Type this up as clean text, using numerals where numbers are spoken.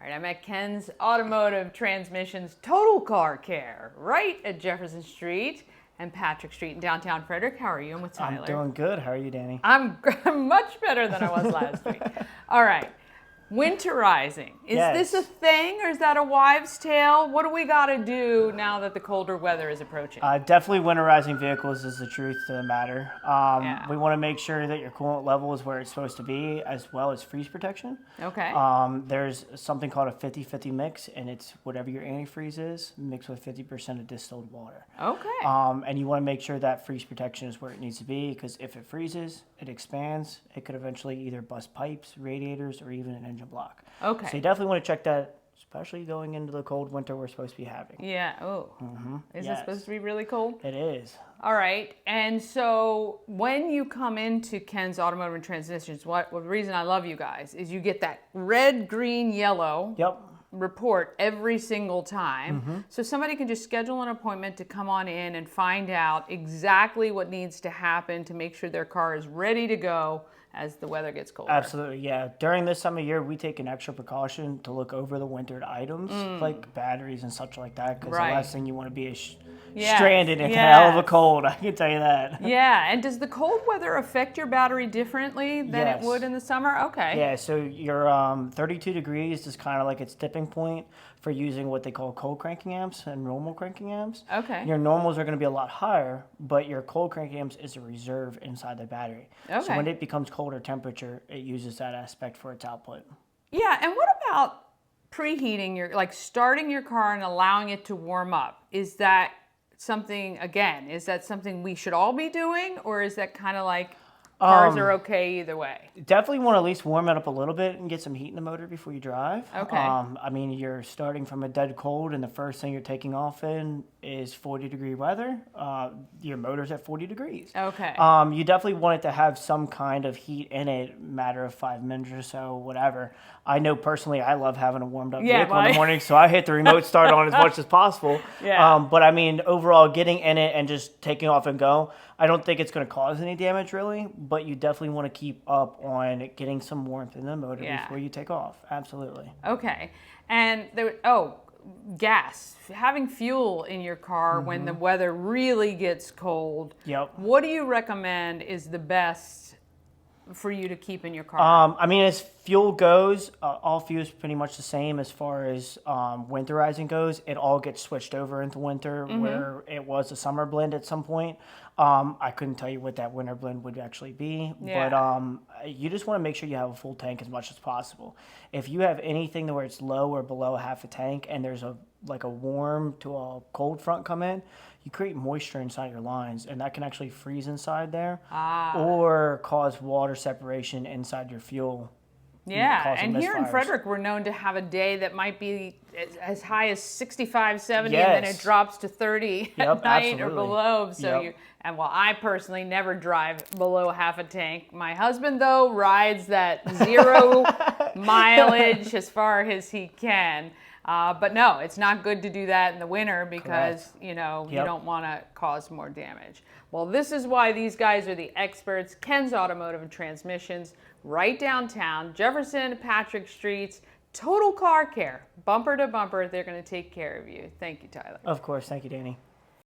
right, I'm at Ken's Automotive Transmissions Total Car Care, right at Jefferson Street and Patrick Street in downtown Frederick. How are you? I'm with Tyler. I'm doing good. How are you, Dani? I'm much better than I was last week. All right. Winterizing. Is this a thing or is that a wives' tale? What do we got to do now that the colder weather is approaching? Definitely winterizing vehicles is the truth to the matter. Yeah. We want to make sure that your coolant level is where it's supposed to be, as well as freeze protection. Okay. There's something called a 50-50 mix, and it's whatever your antifreeze is mixed with 50% of distilled water. Okay. And you want to make sure that freeze protection is where it needs to be, because if it freezes, it expands. It could eventually either bust pipes, radiators, or even an engine block. Okay. So you definitely want to check that, especially going into the cold winter we're supposed to be having. Yeah. Oh. Is it supposed to be really cold? It is. All right. And so when you come into Ken's Automotive and Transmissions, the reason I love you guys is you get that red, green, yellow report every single time. So somebody can just schedule an appointment to come on in and find out exactly what needs to happen to make sure their car is ready to go as the weather gets colder. Absolutely, yeah. During this time of year, we take an extra precaution to look over the wintered items, like batteries and such like that, because the last thing you want to be is stranded in a hell of a cold, I can tell you that. Yeah, and does the cold weather affect your battery differently than it would in the summer? Okay. Yeah, so your 32 degrees is kind of like its tipping point for using what they call cold cranking amps and normal cranking amps. Okay. Your normals are going to be a lot higher, but your cold cranking amps is a reserve inside the battery. Okay. So when it becomes colder temperature, it uses that aspect for its output. Yeah, and what about preheating starting your car and allowing it to warm up? Is that something we should all be doing, or is that kind of like cars are okay either way? Definitely want to at least warm it up a little bit and get some heat in the motor before you drive. Okay. I mean, you're starting from a dead cold, and the first thing you're taking off in is 40-degree weather. Your motor's at 40 degrees. Okay. You definitely want it to have some kind of heat in it, matter of 5 minutes or so, whatever. I know personally I love having a warmed up vehicle in the morning, so I hit the remote start on as much as possible. Yeah. But I mean, overall, getting in it and just taking off and go, I don't think it's going to cause any damage really, but you definitely want to keep up on getting some warmth in the motor before you take off. Absolutely. Okay. And gas, having fuel in your car when the weather really gets cold. Yep. What do you recommend is the best for you to keep in your car? I mean, as fuel goes, all fuel is pretty much the same as far as winterizing goes. It all gets switched over into winter where it was a summer blend at some point. I couldn't tell you what that winter blend would actually be, but you just want to make sure you have a full tank as much as possible. If you have anything to where it's low or below half a tank and there's a warm to a cold front come in, you create moisture inside your lines, and that can actually freeze inside there or cause water separation inside your fuel. Yeah, and here in Frederick, we're known to have a day that might be as high as 65, 70, and then it drops to 30 at night or below. So I personally never drive below half a tank. My husband, though, rides that 0 mileage as far as he can. But no, it's not good to do that in the winter because, you don't want to cause more damage. Well, this is why these guys are the experts. Ken's Automotive and Transmissions, right downtown, Jefferson, Patrick Streets, total car care, bumper to bumper. They're going to take care of you. Thank you, Tyler. Of course. Thank you, Dani.